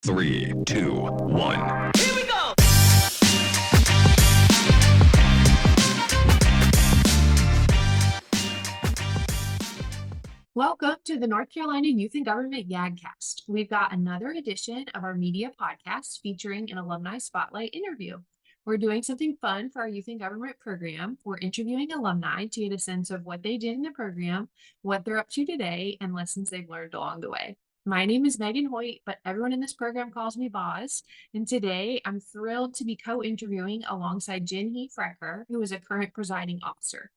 Three, two, one. Here we go! Welcome to the North Carolina Youth and Government YAGcast. We've got another edition of our media podcast featuring an alumni spotlight interview. We're doing something fun for our Youth and Government program. We're interviewing alumni to get a sense of what they did in the program, what they're up to today, and lessons they've learned along the way. My name is Megan Hoyt, but everyone in this program calls me Boz. And today I'm thrilled to be co-interviewing alongside Jinhee Frecker, who is a current presiding officer.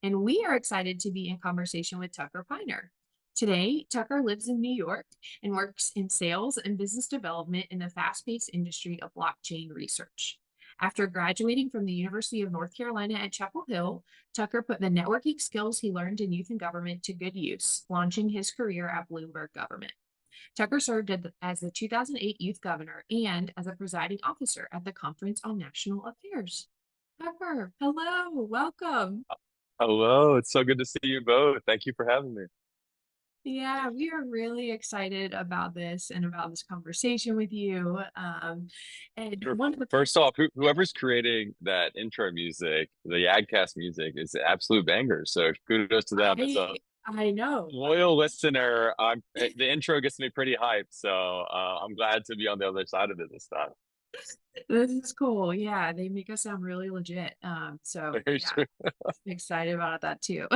And we are excited to be in conversation with Tucker Piner. Today, Tucker lives in New York and works in sales and business development in the fast-paced industry of blockchain research. After graduating from the University of North Carolina at Chapel Hill, Tucker put the networking skills he learned in youth and government to good use, launching his career at Bloomberg Government. Tucker served as the 2008 Youth Governor and as a presiding officer at the Conference on National Affairs. Tucker, hello, welcome. Hello, it's so good to see you both. Thank you for having me. Yeah, we are really excited about this and about this conversation with you. And Sure. one of the First off, whoever's creating that intro music, the Adcast music, is an absolute banger. So kudos to them. As a I know. loyal listener, the intro gets me pretty hyped. So I'm glad to be on the other side of it this time. This is cool. Yeah, they make us sound really legit. So Very yeah, true. excited about that too.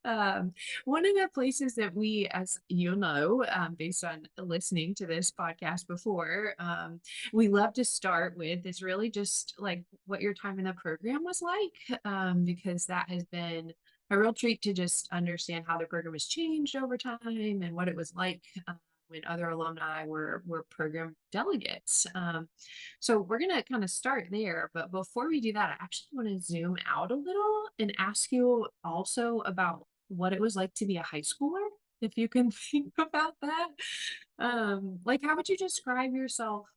One of the places that we, as you know, based on listening to this podcast before, we love to start with is really just like what your time in the program was like, because that has been a real treat to just understand how the program has changed over time and what it was like when other alumni were program delegates. So we're going to kind of start there. But before we do that, I actually want to zoom out a little and ask you also about what it was like to be a high schooler, if you can think about that. Like, how would you describe yourself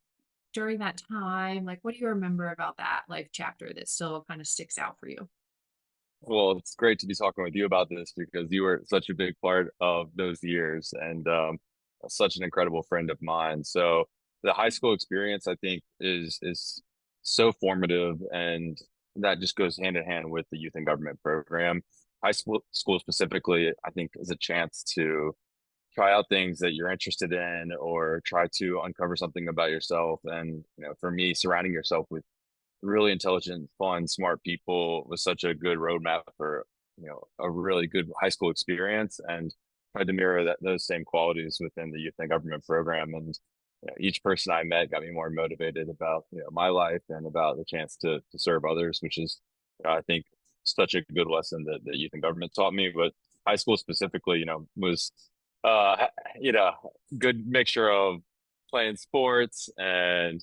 during that time? Like, what do you remember about that life chapter that still kind of sticks out for you? Well, it's great to be talking with you about this because you were such a big part of those years and such an incredible friend of mine. So the high school experience, I think, is so formative, and that just goes hand in hand with the youth and government program. School specifically, I think, is a chance to try out things that you're interested in or try to uncover something about yourself. And for me, surrounding yourself with really intelligent, fun, smart people was such a good roadmap for, a really good high school experience, and tried to mirror those same qualities within the youth and government program. And each person I met got me more motivated about, my life and about the chance to serve others, which is, I think, such a good lesson that youth and government taught me. But high school specifically, was, uh, you know, good mixture of playing sports and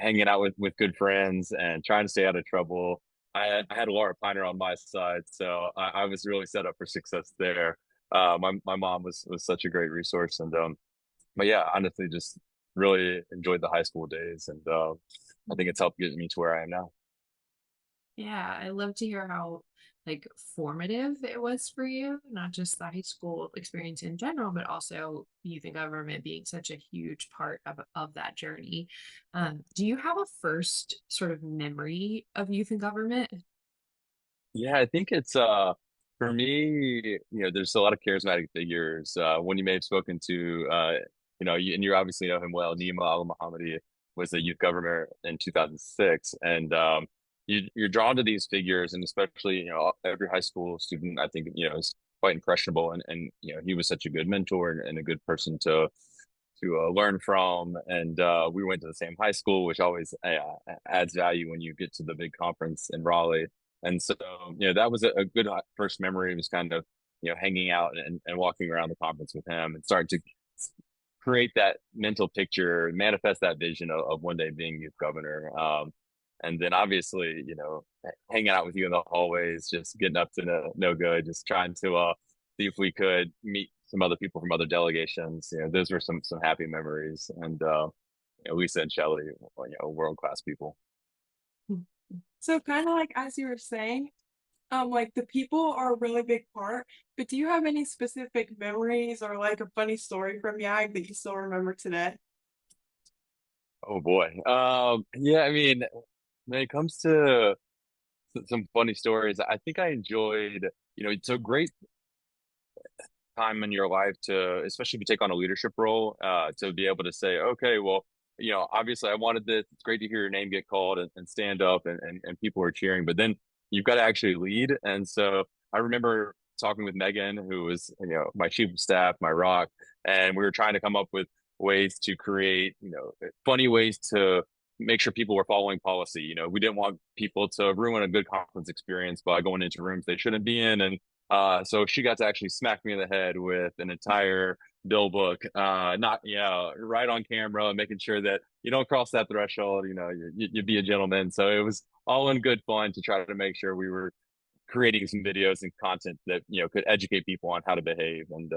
hanging out with good friends and trying to stay out of trouble. I had Laura Piner on my side, so I was really set up for success there. My mom was such a great resource, and but yeah, honestly, just really enjoyed the high school days, and I think it's helped get me to where I am now. Yeah, I love to hear how like formative it was for you, not just the high school experience in general, but also youth and government being such a huge part of that journey. Do you have a first sort of memory of youth and government? Yeah, I think it's for me, there's a lot of charismatic figures. One you may have spoken to, and you obviously know him well. Nima Al Mohammadi was the youth governor in 2006, and you're drawn to these figures, and especially every high school student, I think is quite impressionable, and he was such a good mentor and a good person to learn from. And we went to the same high school, which always adds value when you get to the big conference in Raleigh. And so, that was a good first memory. It was kind of, hanging out and walking around the conference with him and starting to create that mental picture, manifest that vision of one day being youth governor. And then obviously, hanging out with you in the hallways, just getting up to no good, just trying to see if we could meet some other people from other delegations. Those were some happy memories. And Lisa and Shelley, world class people. So kind of like as you were saying, like the people are a really big part, but do you have any specific memories or like a funny story from YAG that you still remember today? Oh boy. Yeah, I mean, when it comes to some funny stories, I think I enjoyed, it's a great time in your life to, especially if you take on a leadership role, to be able to say, okay, well, obviously I wanted this. It's great to hear your name get called and stand up and people are cheering, but then you've got to actually lead. And so I remember talking with Megan, who was, my chief of staff, my rock, and we were trying to come up with ways to create, funny ways to make sure people were following policy. We didn't want people to ruin a good conference experience by going into rooms they shouldn't be in. And so she got to actually smack me in the head with an entire bill book, not, right on camera, making sure that you don't cross that threshold, you be a gentleman. So it was all in good fun to try to make sure we were creating some videos and content that, could educate people on how to behave. And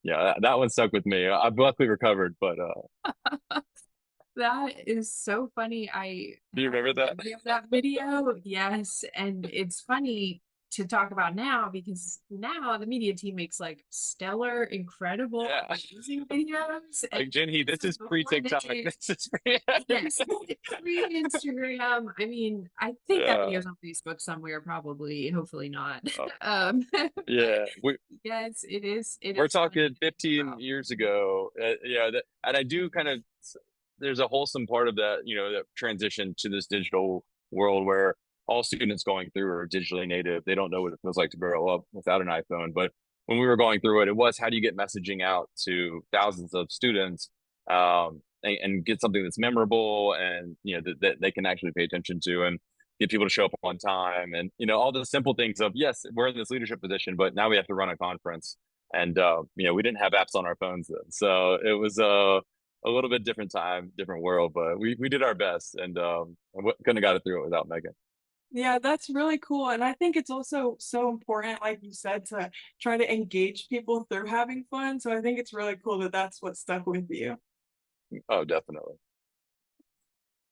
that one stuck with me. I've luckily recovered, but That is so funny. do you have remember that? memory of that video. Yes. And it's funny to talk about now because now the media team makes like stellar, incredible, Yeah. amazing videos. And Like Jinhee, this so is before the pre-TikTok. days, This is pre yes, pre-Instagram. I mean, I think that Yeah. video's on Facebook somewhere, probably, hopefully not. Uh, Um, yeah. yes, it is. It We're is funny talking to think 15 about. years ago. And I do kind of, there's a wholesome part of that, that transition to this digital world where all students going through are digitally native. They don't know what it feels like to grow up without an iPhone. But when we were going through it, it was how do you get messaging out to thousands of students, and get something that's memorable and, that they can actually pay attention to and get people to show up on time and, all the simple things of, yes, we're in this leadership position, but now we have to run a conference. And, we didn't have apps on our phones then. So it was, a little bit different time, different world, but we did our best and couldn't have got it through it without Megan. Yeah, that's really cool. And I think it's also so important, like you said, to try to engage people through having fun. So I think it's really cool that that's what stuck with you. Oh, definitely.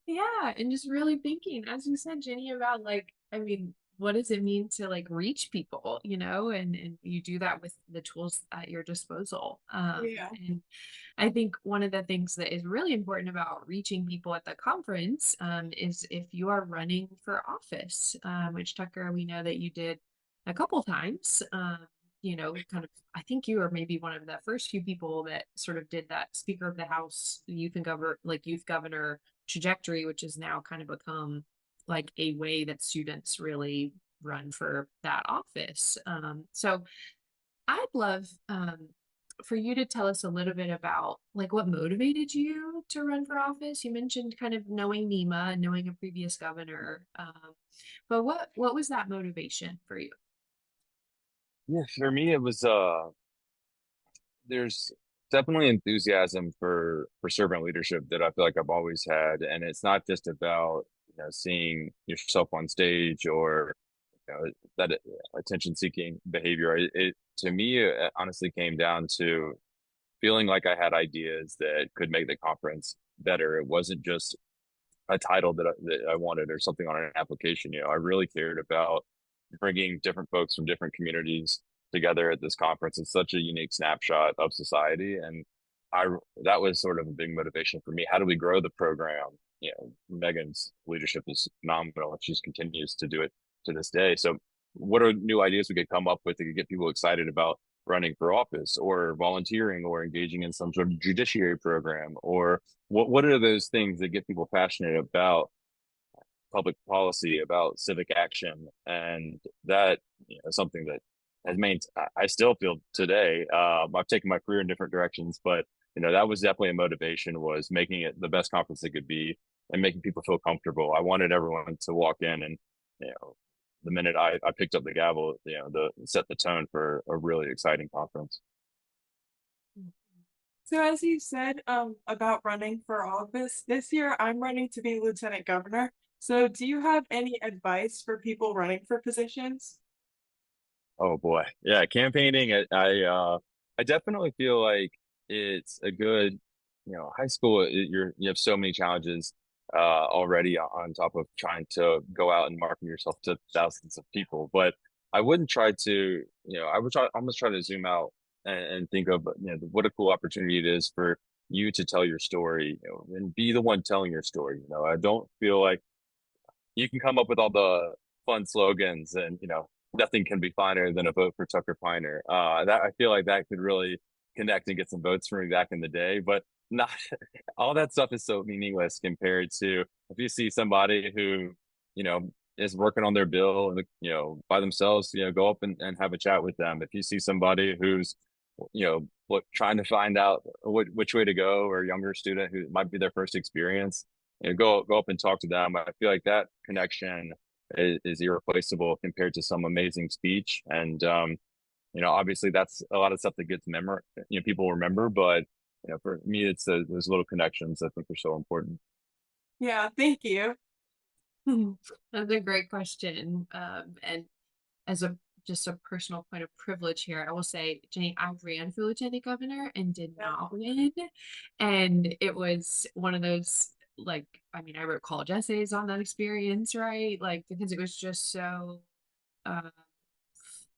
Yeah, and just really thinking, as you said, Jenny, about like, I mean, what does it mean to like reach people, and you do that with the tools at your disposal. Yeah. And I think one of the things that is really important about reaching people at the conference is if you are running for office, which Tucker, we know that you did a couple times. Kind of, I think you were maybe one of the first few people that sort of did that Speaker of the House, youth governor trajectory, which has now kind of become like a way that students really run for that office. So I'd love for you to tell us a little bit about like what motivated you to run for office. You mentioned kind of knowing NEMA, knowing a previous governor, but what was that motivation for you? Yeah, for me, it was, there's definitely enthusiasm for servant leadership that I feel like I've always had, and it's not just about seeing yourself on stage or that attention-seeking behavior. It to me it honestly came down to feeling like I had ideas that could make the conference better. It wasn't just a title that I wanted or something on an application. I really cared about bringing different folks from different communities together at this conference. It's such a unique snapshot of society, and I that was sort of a big motivation for me. How do we grow the program? Megan's leadership is phenomenal, and she continues to do it to this day. So, what are new ideas we could come up with that could get people excited about running for office or volunteering or engaging in some sort of judiciary program, or what are those things that get people passionate about public policy, about civic action, and that is something that has made I still feel today. I've taken my career in different directions, but that was definitely a motivation, was making it the best conference it could be and making people feel comfortable. I wanted everyone to walk in and the minute I picked up the gavel, set the tone for a really exciting conference. So as you said, about running for office, this year I'm running to be lieutenant governor. So do you have any advice for people running for positions? Oh boy. Yeah, campaigning, I definitely feel like it's a good, high school, you have so many challenges already on top of trying to go out and market yourself to thousands of people. But I wouldn't try to, I would almost try to zoom out and think of, what a cool opportunity it is for you to tell your story, and be the one telling your story. I don't feel like you can come up with all the fun slogans and, nothing can be finer than a vote for Tucker Piner. That I feel like that could really connect and get some votes for me back in the day, but not all that stuff is so meaningless compared to if you see somebody who, you know, is working on their bill and, by themselves, go up and have a chat with them. If you see somebody who's, trying to find out which way to go, or a younger student who might be their first experience, go up and talk to them. I feel like that connection is irreplaceable compared to some amazing speech. And obviously that's a lot of stuff that gets people remember, but for me, it's those little connections I think are so important. Yeah, thank you. That's a great question. And as a just a personal point of privilege here, I will say, Jenny, I ran for lieutenant governor and did not win. And it was one of those, like, I mean, I wrote college essays on that experience, right? Like, because it was just so uh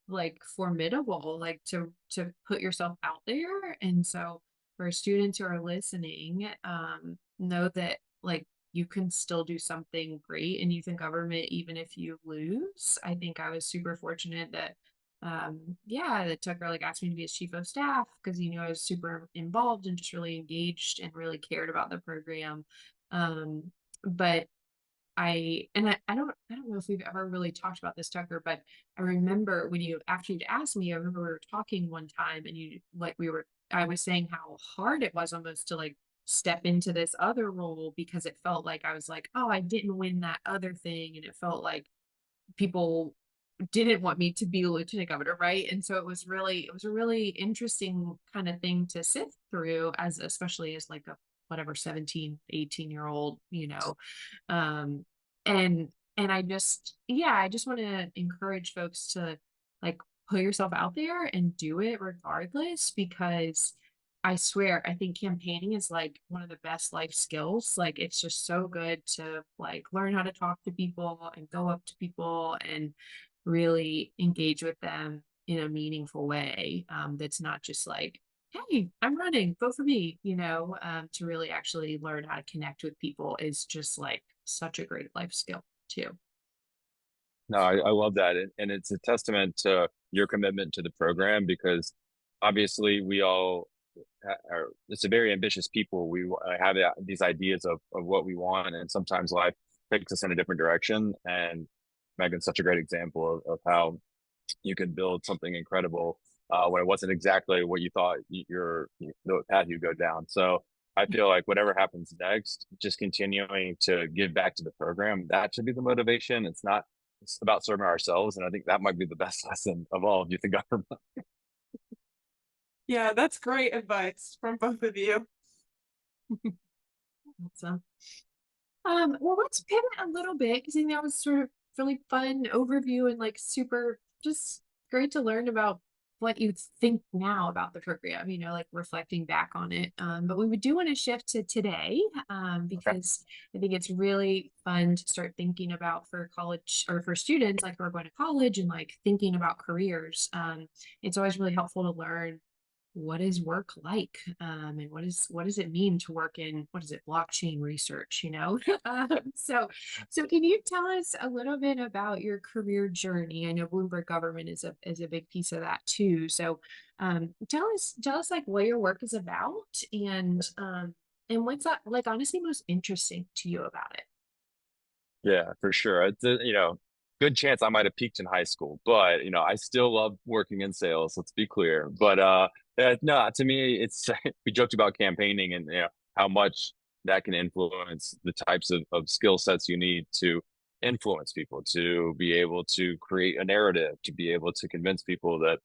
like formidable, like to put yourself out there. And so for students who are listening, know that like you can still do something great in youth and government even if you lose. I think I was super fortunate that that Tucker like asked me to be his chief of staff because he knew I was super involved and just really engaged and really cared about the program. But I don't know if we've ever really talked about this, Tucker, but I remember when after you'd asked me, I remember we were talking one time and I was saying how hard it was almost to like step into this other role because it felt like I was like, oh, I didn't win that other thing. And it felt like people didn't want me to be lieutenant governor, right? And so it was a really interesting kind of thing to sift through especially as like a whatever 17, 18-year old, um and I just want to encourage folks to like put yourself out there and do it regardless, because I swear I think campaigning is like one of the best life skills. Like it's just so good to like learn how to talk to people and go up to people and really engage with them in a meaningful way, that's not just like, hey, I'm running, vote for me, to really actually learn how to connect with people is just like such a great life skill too. No, I love that. And it's a testament to your commitment to the program because obviously we all it's a very ambitious people. We have these ideas of what we want, and sometimes life takes us in a different direction. And Megan's such a great example of how you can build something incredible when it wasn't exactly what you thought the path you go down. So I feel like whatever happens next, just continuing to give back to the program, that should be the motivation. It's about serving ourselves. And I think that might be the best lesson of all of youth and government. Yeah, that's great advice from both of you. Awesome. Well, let's pivot a little bit because I think that was sort of really fun overview and like super just great to learn about what you think now about the program, like reflecting back on it. But we do want to shift to today, Okay. because I think it's really fun to start thinking about for college or for students like who are going to college and like thinking about careers. It's always really helpful to learn what is work like, and what does it mean to work in what is it blockchain research, so can you tell us a little bit about your career journey? I know Bloomberg Government is a big piece of that too, so tell us like what your work is about, and what's that like honestly most interesting to you about it. Yeah, for sure. It's good chance I might have peaked in high school, but I still love working in sales. Let's be clear. But no, to me, it's we joked about campaigning and how much that can influence the types of skill sets you need to influence people, to be able to create a narrative, to be able to convince people that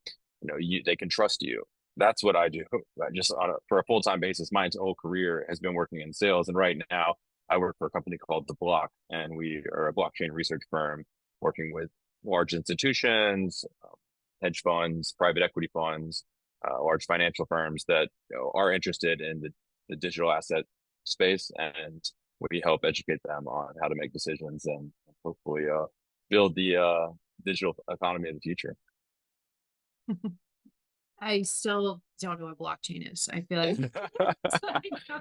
they can trust you. That's what I do. I just for a full-time basis. My whole career has been working in sales, and right now I work for a company called The Block, and we are a blockchain research firm working with large institutions, hedge funds, private equity funds, large financial firms that are interested in the digital asset space, and we help educate them on how to make decisions and hopefully build the digital economy of the future. I still don't know what blockchain is. I feel like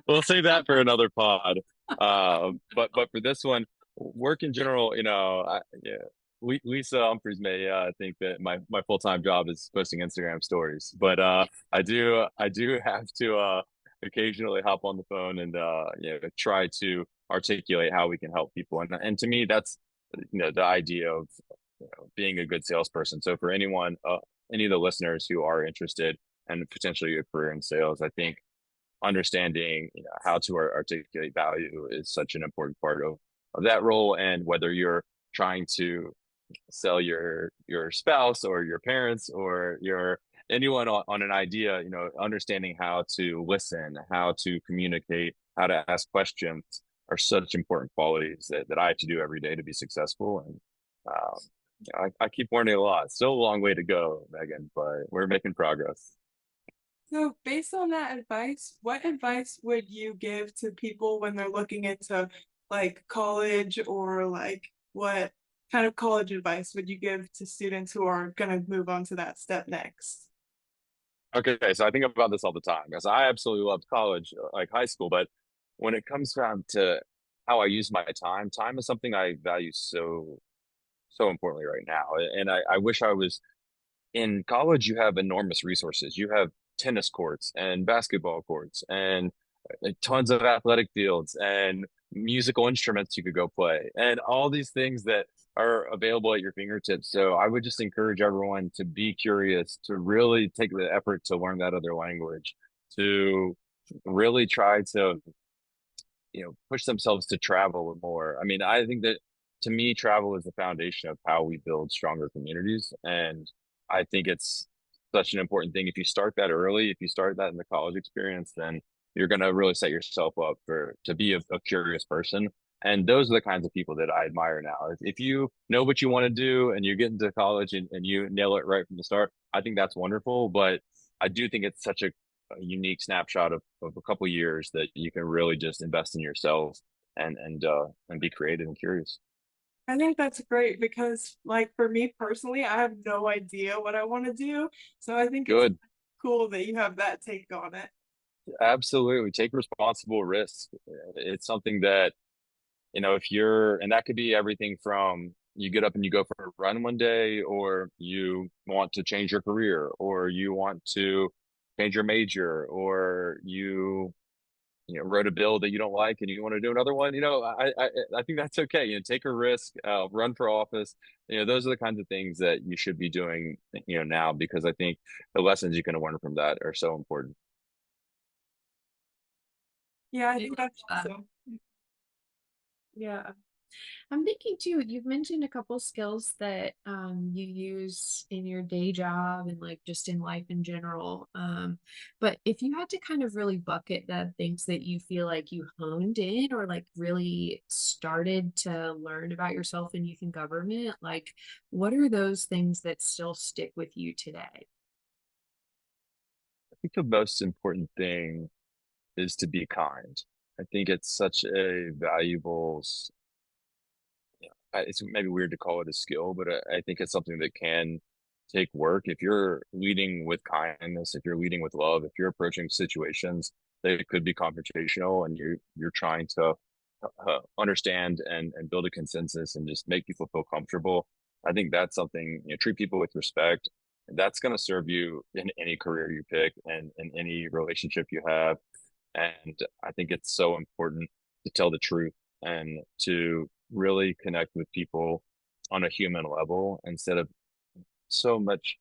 We'll save that for another pod. But for this one, work in general, yeah, Lisa Humphreys may think that my full-time job is posting Instagram stories, but I do have to occasionally hop on the phone and try to articulate how we can help people, and to me that's the idea of being a good salesperson. So for anyone, any of the listeners who are interested and potentially a career in sales, I think understanding how to articulate value is such an important part of that role. And whether you're trying to sell your spouse or your parents or your anyone on an idea, understanding how to listen, how to communicate, how to ask questions are such important qualities that I have to do every day to be successful. And I keep learning a lot. Still a long way to go, Megan, but we're making progress. So, based on that advice, what advice would you give to people when they're looking into like college, or like what kind of college advice would you give to students who are going to move on to that step next? Okay, so I think about this all the time because I absolutely loved college, like high school, but when it comes down to how I use my time is something I value so importantly right now. And I wish I was in college. You have enormous resources. You have tennis courts and basketball courts and tons of athletic fields and musical instruments you could go play and all these things that are available at your fingertips. So I would just encourage everyone to be curious, to really take the effort to learn that other language, to really try to push themselves to travel more. I mean, I think that to me, travel is the foundation of how we build stronger communities. And I think it's such an important thing. If you start that early, if you start that in the college experience, then you're going to really set yourself up to be a curious person. And those are the kinds of people that I admire now. If you know what you want to do and you get into college and you nail it right from the start, I think that's wonderful. But I do think it's such a unique snapshot of a couple years that you can really just invest in yourself and be creative and curious. I think that's great because, like, for me personally, I have no idea what I want to do. So I think it's Good. cool that you have that take on it. Absolutely. Take responsible risks. It's something that, if you're, and that could be everything from you get up and you go for a run one day, or you want to change your career, or you want to change your major, or you wrote a bill that you don't like and you want to do another one. I think that's okay. Take a risk, run for office. Those are the kinds of things that you should be doing, now, because I think the lessons you can learn from that are so important. Yeah, I I think love that's that. awesome. Yeah. I'm thinking too, you've mentioned a couple skills that you use in your day job and like just in life in general. But if you had to kind of really bucket the things that you feel like you honed in or like really started to learn about yourself in youth and government, like what are those things that still stick with you today? I think the most important thing is to be kind. I think it's such a valuable, it's maybe weird to call it a skill, but I think it's something that can take work. If you're leading with kindness, if you're leading with love, if you're approaching situations that could be confrontational and you're trying to understand and build a consensus and just make people feel comfortable, I think that's something, treat people with respect. And that's going to serve you in any career you pick and in any relationship you have. And I think it's so important to tell the truth and to really connect with people on a human level instead of so much.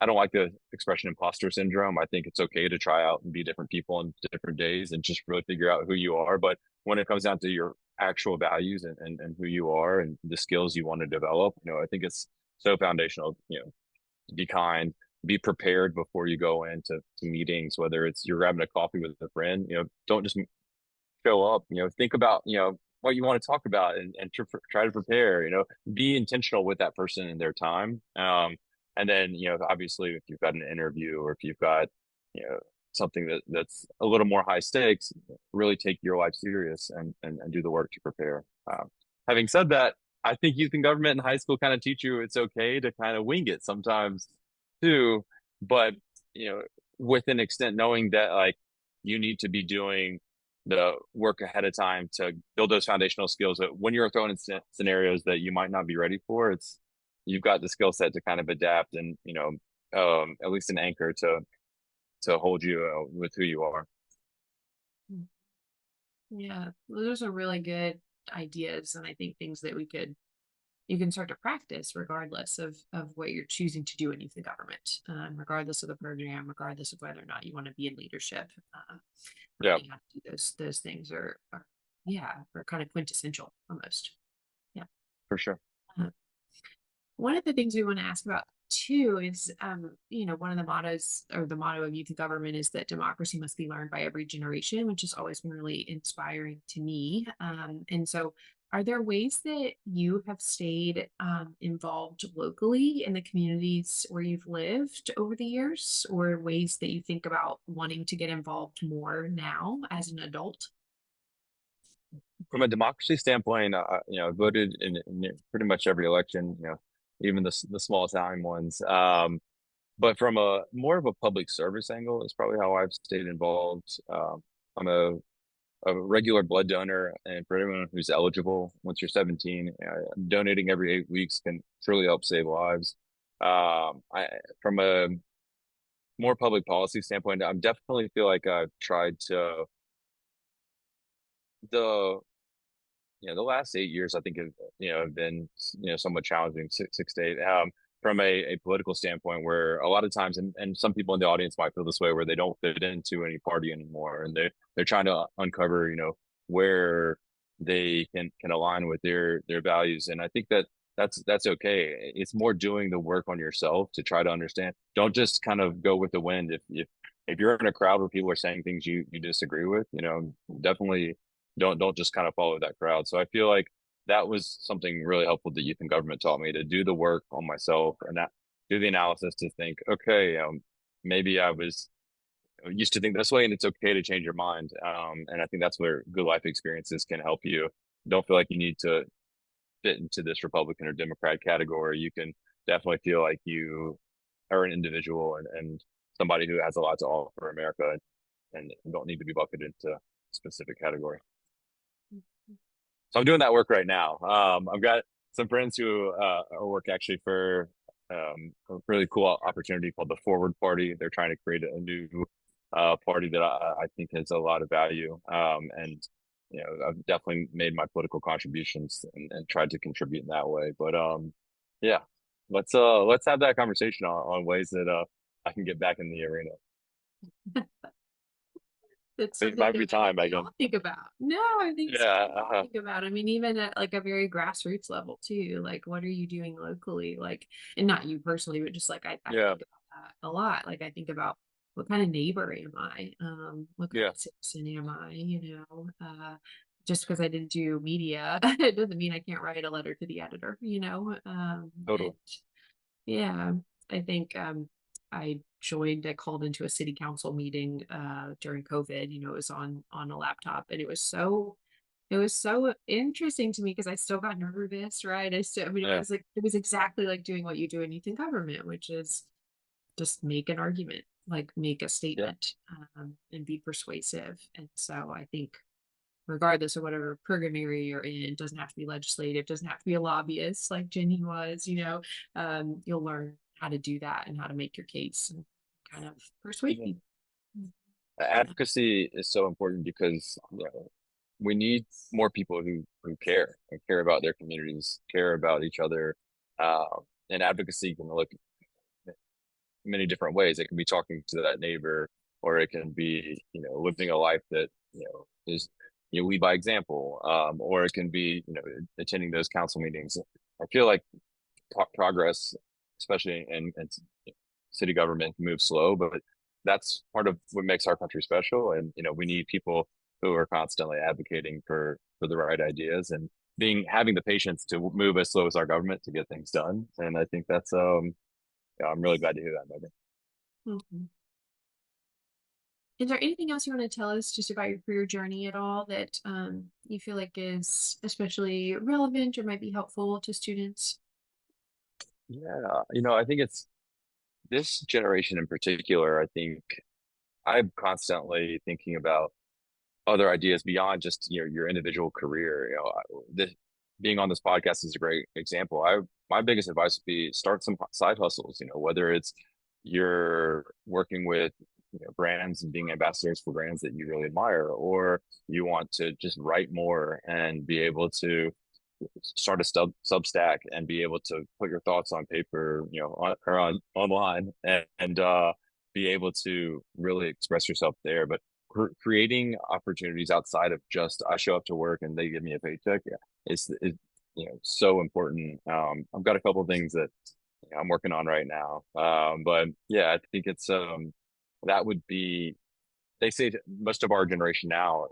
I don't like the expression imposter syndrome. I think it's okay to try out and be different people on different days and just really figure out who you are. But when it comes down to your actual values and who you are and the skills you want to develop, I think it's so foundational, be kind, be prepared before you go into meetings, whether it's you're grabbing a coffee with a friend, don't just show up, think about, what you want to talk about and try to prepare, be intentional with that person and their time. And then, obviously if you've got an interview or if you've got, something that's a little more high stakes, really take your life serious and do the work to prepare. Having said that, I think youth and government in high school kind of teach you it's okay to kind of wing it sometimes too. But with an extent, knowing that like you need to be doing the work ahead of time to build those foundational skills that when you're thrown in scenarios that you might not be ready for, you've got the skill set to kind of adapt and, at least an anchor to hold you with who you are. Yeah, well, those are really good ideas, and I think things that you can start to practice regardless of what you're choosing to do in youth and government, regardless of the program, regardless of whether or not you want to be in leadership. Yeah, Learning how to do those things are yeah, are kind of quintessential almost. Yeah. for sure. Uh, One of the things we want to ask about too is, one of the mottos or the motto of youth and government is that democracy must be learned by every generation, which has always been really inspiring to me. And so, are there ways that you have stayed involved locally in the communities where you've lived over the years, or ways that you think about wanting to get involved more now as an adult? From a democracy standpoint, I voted in pretty much every election, even the small time ones. But from a more of a public service angle is probably how I've stayed involved. I'm a regular blood donor, and for everyone who's eligible, once you're 17, donating every 8 weeks can truly help save lives. From a more public policy standpoint, I definitely feel like I've tried to the the last 8 years, I think, have been, somewhat challenging, six to eight, from a political standpoint, where a lot of times, and some people in the audience might feel this way, where they don't fit into any party anymore, and they're trying to uncover, where they can align with their values, and I think that's okay. It's more doing the work on yourself to try to understand. Don't just kind of go with the wind. If you're in a crowd where people are saying things you disagree with, definitely don't just kind of follow that crowd. So I feel like that was something really helpful that youth and government taught me, to do the work on myself and that do the analysis, to think, okay, maybe I used to think this way, and it's okay to change your mind. And I think that's where good life experiences can help you. Don't feel like you need to fit into this Republican or Democrat category. You can definitely feel like you are an individual and somebody who has a lot to offer America, and don't need to be bucketed into a specific category. So I'm doing that work right now. I've got some friends who are work actually for a really cool opportunity called the Forward Party. They're trying to create a new party that I think has a lot of value. And I've definitely made my political contributions and tried to contribute in that way. But yeah, let's have that conversation on ways that I can get back in the arena. It's It something might that be I think time, we all Megan. think about. No, I think Yeah, something we all think about. I mean, even at like a very grassroots level too. Like, what are you doing locally? Like, and not you personally, but just like I yeah, think about that a lot. Like, I think about what kind of neighbor am I? What kind yeah, of citizen am I? Just because I didn't do media, it doesn't mean I can't write a letter to the editor. totally. And yeah, I think I called into a city council meeting during COVID. It was on a laptop, and it was so interesting to me because I still got nervous, right? I mean, Yeah, it was exactly like doing what you do in youth and government, which is just make an argument, like make a yeah. statement, and be persuasive. And so I think regardless of whatever program area you're in, it doesn't have to be legislative, doesn't have to be a lobbyist like Jenny was, you'll learn how to do that and how to make your case and kind of persuade Mhm. people. Yeah. Advocacy is so important because we need more people who care and care about their communities, care about each other. Uh, and advocacy can look many different ways. It can be talking to that neighbor, or it can be living a life that is lead by example, or it can be attending those council meetings. I feel like progress, especially in city government, can move slow, but that's part of what makes our country special. And we need people who are constantly advocating for the right ideas and having the patience to move as slow as our government to get things done. And I think that's yeah, I'm really glad to hear that, Megan. Mhm. Is there anything else you want to tell us just about your career journey at all that you feel like is especially relevant or might be helpful to students? Yeah, I think it's this generation in particular, I think I'm constantly thinking about other ideas beyond just your individual career. This, being on this podcast is a great example. My biggest advice would be start some side hustles. Whether it's you're working with brands and being ambassadors for brands that you really admire, or you want to just write more and be able to start a Substack and be able to put your thoughts on paper, or online, and be able to really express yourself there. But creating opportunities outside of just I show up to work and they give me a paycheck, yeah, is so important. I've got a couple of things that I'm working on right now, but yeah, I think it's that would be, they say that most of our generation now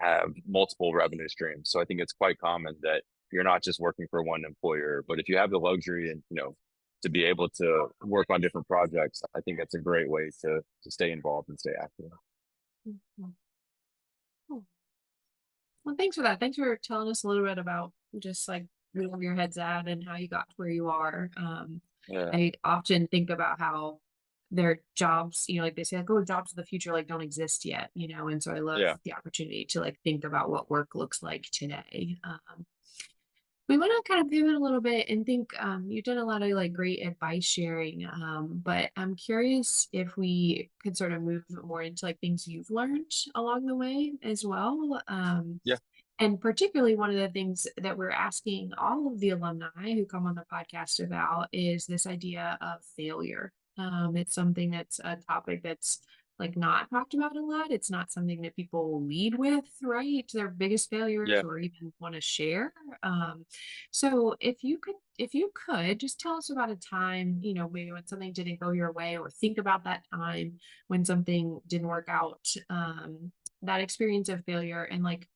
have multiple revenue streams. So I think it's quite common that you're not just working for one employer, but if you have the luxury and to be able to work on different projects, I think that's a great way to stay involved and stay active. Mhm. Cool. Well, thanks for that. Thanks for telling us a little bit about just like where your head's at and how you got to where you are. Yeah, I often think about how their jobs, like they say, like, oh, jobs of the future like don't exist yet, and so I love yeah, the opportunity to like think about what work looks like today. We want to kind of pivot a little bit and think you've done a lot of like great advice sharing, but I'm curious if we could sort of move more into like things you've learned along the way as well. yeah, And particularly one of the things that we're asking all of the alumni who come on the podcast about is this idea of failure. It's something that's a topic that's like not talked about a lot. It's not something that people lead with, right? Their biggest failures yeah. or even want to share. So if you could just tell us about a time, maybe when something didn't go your way, or think about that time when something didn't work out, that experience of failure, and like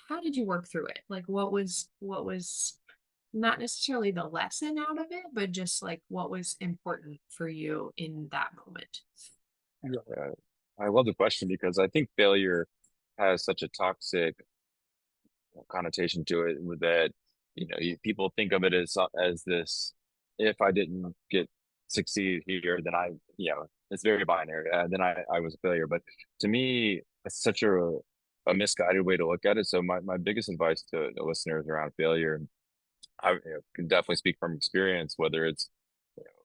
how did you work through it? Like what was not necessarily the lesson out of it, but just like what was important for you in that moment? Yeah. I love the question because I think failure has such a toxic connotation to it that people think of it as this, if I didn't get succeed here, then it's very binary, then I was a failure. But to me, it's such a misguided way to look at it. So my biggest advice to the listeners around failure, I can definitely speak from experience, whether it's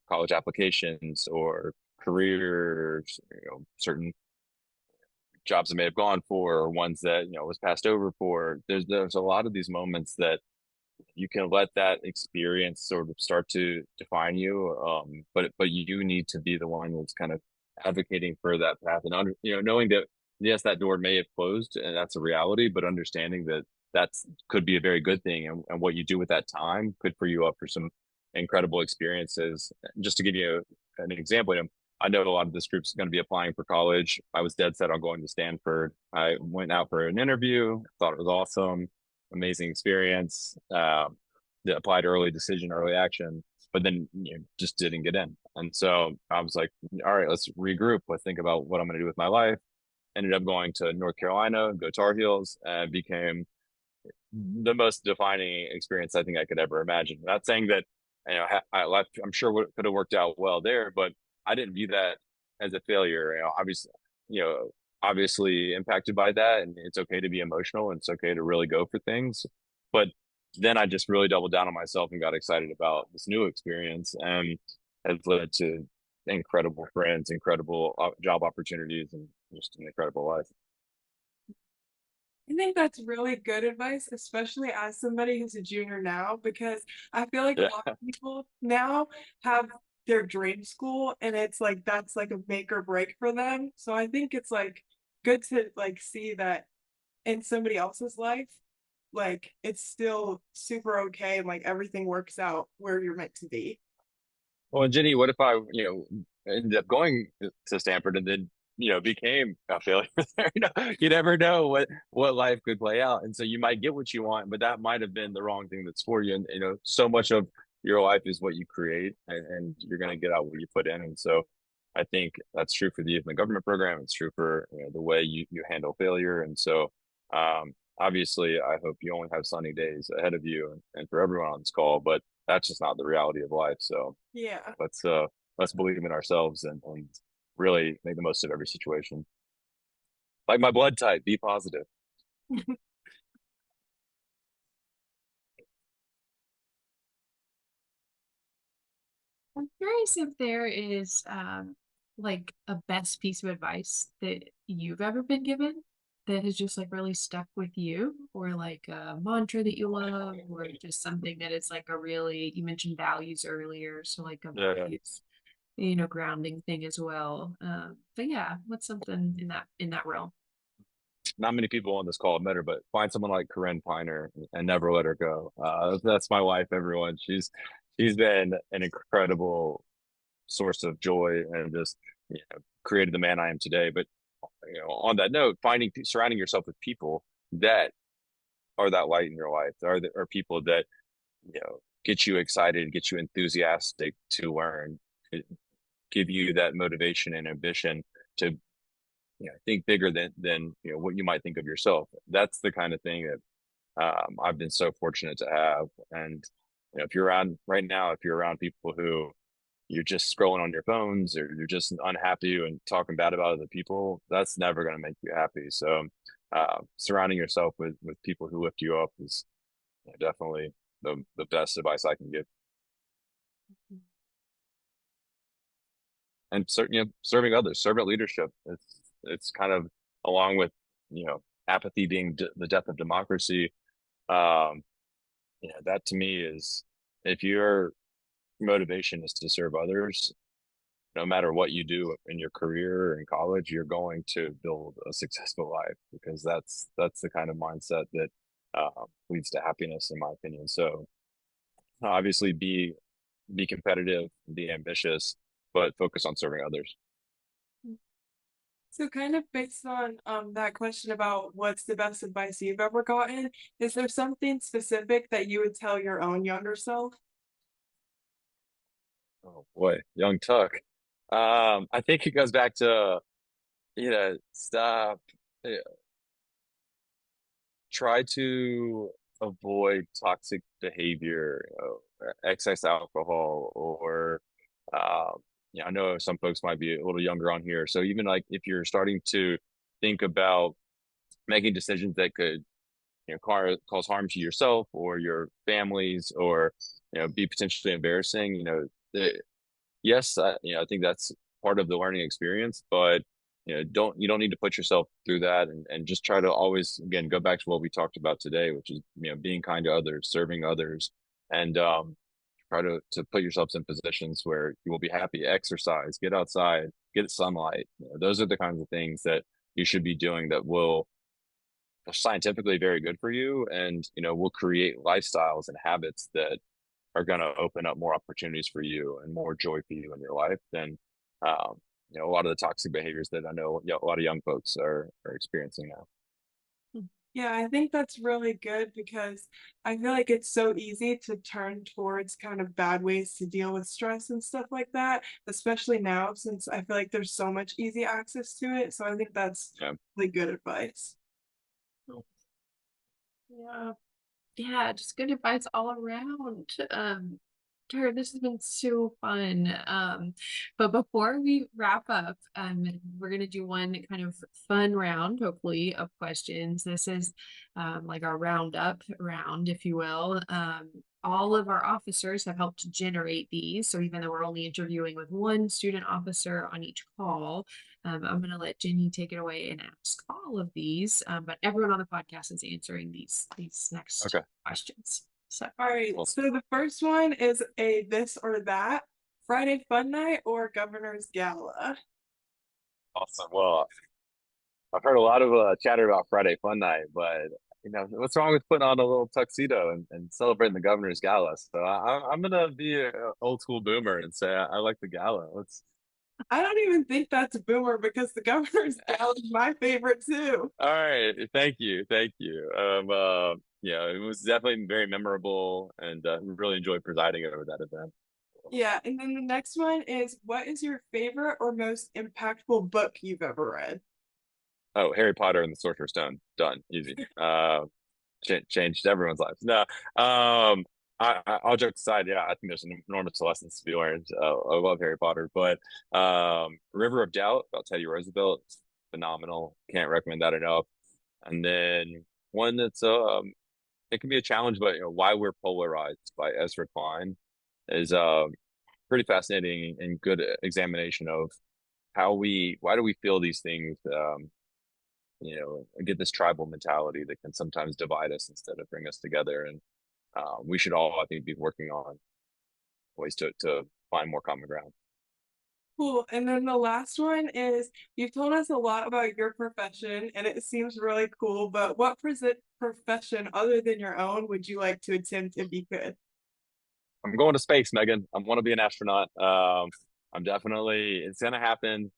college applications or careers, certain jobs I may have gone for, or ones that was passed over for. There's a lot of these moments that you can let that experience sort of start to define you, but you need to be the one that's kind of advocating for that path, and knowing that yes, that door may have closed and that's a reality, but understanding that that's could be a very good thing, and what you do with that time could free you up for some incredible experiences. Just to give you an example, I know a lot of this group's going to be applying for college. I was dead set on going to Stanford. I went out for an interview, thought it was awesome, amazing experience. Applied early, decision, early action, but then just didn't get in. And so I was like, all right, let's regroup. Let's think about what I'm going to do with my life. Ended up going to North Carolina, go Tar Heels, and became the most defining experience I think I could ever imagine. Not saying that I left. I'm sure what could have worked out well there, but I didn't view that as a failure. You know, obviously impacted by that, and it's okay to be emotional, and it's okay to really go for things. But then I just really doubled down on myself and got excited about this new experience, and has led to incredible friends, incredible job opportunities, and just an incredible life. I think that's really good advice, especially as somebody who's a junior now, because I feel like a Yeah, lot of people now have their dream school and it's like that's like a make or break for them. So I think it's like good to like see that in somebody else's life, like it's still super okay and like everything works out where you're meant to be. well, and Jenny, what if I, ended up going to Stanford and then, became a failure there? You never know what life could play out, and so you might get what you want, but that might have been the wrong thing that's for you. And so much of your life is what you create, and you're going to get out what you put in. And so, I think that's true for the youth in the government program. It's true for the way you handle failure. And so, obviously, I hope you only have sunny days ahead of you, and for everyone on this call, but that's just not the reality of life. So Yeah. let's let's believe in ourselves and really make the most of every situation. Like my blood type, be positive. I'm curious if there is like a best piece of advice that you've ever been given that has just like really stuck with you, or like a mantra that you love, or just something that is like a really, you mentioned values earlier, so like a Yeah. values, grounding thing as well. But yeah, what's something in that realm? Not many people on this call have met her, but find someone like Corinne Piner and never let her go. That's my wife, everyone. She's been an incredible source of joy and just created the man I am today. But on that note, surrounding yourself with people that are that light in your life, are people that get you excited, get you enthusiastic to learn, give you that motivation and ambition to think bigger than what you might think of yourself. That's the kind of thing that I've been so fortunate to have. And if you're around right now, if you're around people who you're just scrolling on your phones or you're just unhappy and talking bad about other people, that's never going to make you happy. So surrounding yourself with people who lift you up is definitely the best advice I can give. And serving others, servant leadership. It's kind of along with apathy being the death of democracy. Um, that to me is, if your motivation is to serve others, no matter what you do in your career or in college, you're going to build a successful life, because that's the kind of mindset that leads to happiness, in my opinion. So obviously, be competitive, be ambitious, but focus on serving others. So kind of based on that question about what's the best advice you've ever gotten, is there something specific that you would tell your own younger self? Oh boy, young Tuck. I think it goes back to stop. uh, Try to avoid toxic behavior, excess alcohol, or I know some folks might be a little younger on here. So even like if you're starting to think about making decisions that could cause harm to yourself or your families, or be potentially embarrassing, yes, I think that's part of the learning experience, but you don't need to put yourself through that, and just try to always, again, go back to what we talked about today, which is being kind to others, serving others, and try to put yourselves in positions where you will be happy. Exercise, get outside, get sunlight. Those are the kinds of things that you should be doing that will scientifically very good for you, and will create lifestyles and habits that are going to open up more opportunities for you and more joy for you in your life than um, a lot of the toxic behaviors that I know a lot of young folks are experiencing now. Yeah, I think that's really good because I feel like it's so easy to turn towards kind of bad ways to deal with stress and stuff like that, especially now since I feel like there's so much easy access to it. So I think that's Yeah. really good advice. Yeah. Yeah, just good advice all around. Tara, this has been so fun. But before we wrap up, we're gonna do one kind of fun round, hopefully, of questions. This is like our roundup round, if you will. All of our officers have helped generate these. So even though we're only interviewing with one student officer on each call, I'm going to let Jenny take it away and ask all of these. But everyone on the podcast is answering these next Okay. questions. So, All right, Well, so the first one is a this or that, Friday fun night or governor's gala. awesome. Well, I've heard a lot of chatter about Friday Fun Night, but what's wrong with putting on a little tuxedo and celebrating the governor's gala? So I'm gonna be an old school boomer and say I like the gala. Let's. I don't even think that's a boomer because the governor's gala is my favorite too. All right, thank you, thank you. Yeah, it was definitely very memorable, and really enjoyed presiding over that event. Yeah, and then the next one is what is your favorite or most impactful book you've ever read? Oh, Harry Potter and the Sorcerer's Stone, done, easy. Changed everyone's lives. No, All jokes aside, yeah, I think there's an enormous lessons to be learned. I love Harry Potter, but River of Doubt about Teddy Roosevelt, phenomenal. Can't recommend that enough. And then one that's it can be a challenge, but Why We're Polarized by Ezra Klein is pretty fascinating and good examination of why do we feel these things, get this tribal mentality that can sometimes divide us instead of bring us together. And we should all, I think, be working on ways to find more common ground. Cool. And then the last one is you've told us a lot about your profession and it seems really cool, but what profession other than your own would you like to attempt if you could? I'm going to space, Megan. I want to be an astronaut. I'm definitely, it's going to happen,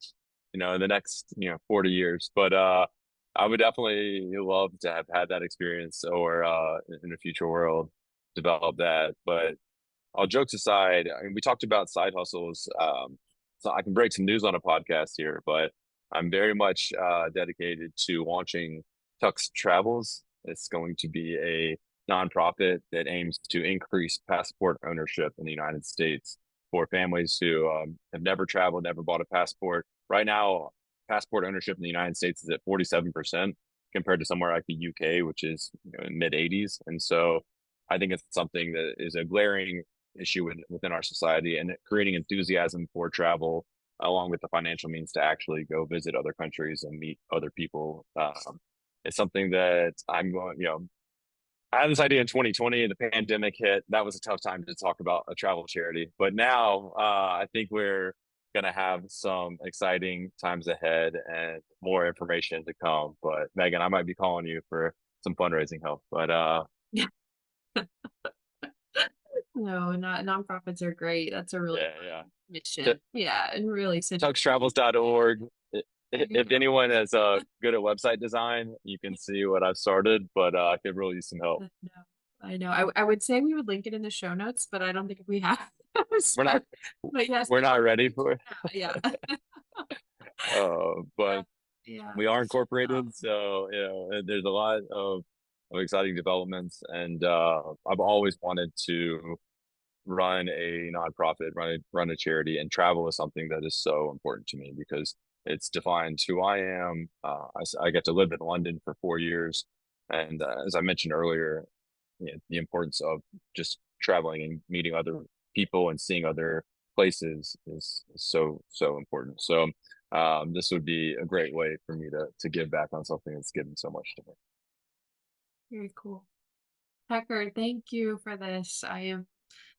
in the next, 40 years. But I would definitely love to have had that experience or in a future world develop that. But all jokes aside, I mean, we talked about side hustles. So I can break some news on a podcast here, but I'm very much dedicated to launching Tux Travels. It's going to be a nonprofit that aims to increase passport ownership in the United States for families who have never traveled, never bought a passport. Right now, passport ownership in the United States is at 47% compared to somewhere like the UK, which is in mid 80s. And so I think it's something that is a glaring issue within our society, and creating enthusiasm for travel along with the financial means to actually go visit other countries and meet other people. It's something that I'm going, I had this idea in 2020, the pandemic hit. That was a tough time to talk about a travel charity. But now I think we're going to have some exciting times ahead and more information to come. But Megan, I might be calling you for some fundraising help. But No, not nonprofits are great. That's a really yeah. mission. Yeah, and really TuxTravels.org. There you If go. anyone is good at website design, you can see what I've started, but I could really use some help. No, I know. I would say we would link it in the show notes, but I don't think we have. We're not But yes, we're not ready for it. yeah. But Yeah. we are incorporated, so there's a lot of exciting developments, and I've always wanted to run a nonprofit, run a charity, and travel is something that is so important to me because it's defined who I am. I get to live in London for 4 years, and as I mentioned earlier, the importance of just traveling and meeting other people and seeing other places is so important. So this would be a great way for me to give back on something that's given so much to me. Very cool. Tucker, thank you for this. I am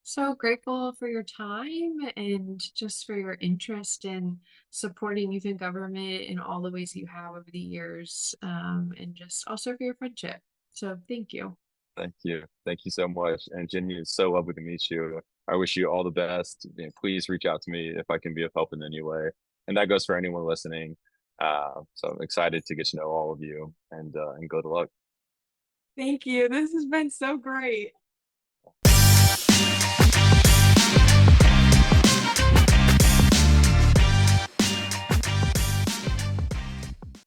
so grateful for your time and just for your interest in supporting youth in government in all the ways you have over the years, and just also for your friendship. So thank you. Thank you. Thank you so much. And Jenny, it's so lovely to meet you. I wish you all the best. Please reach out to me if I can be of help in any way. And that goes for anyone listening. So I'm excited to get to know all of you and good luck. Thank you. This has been so great.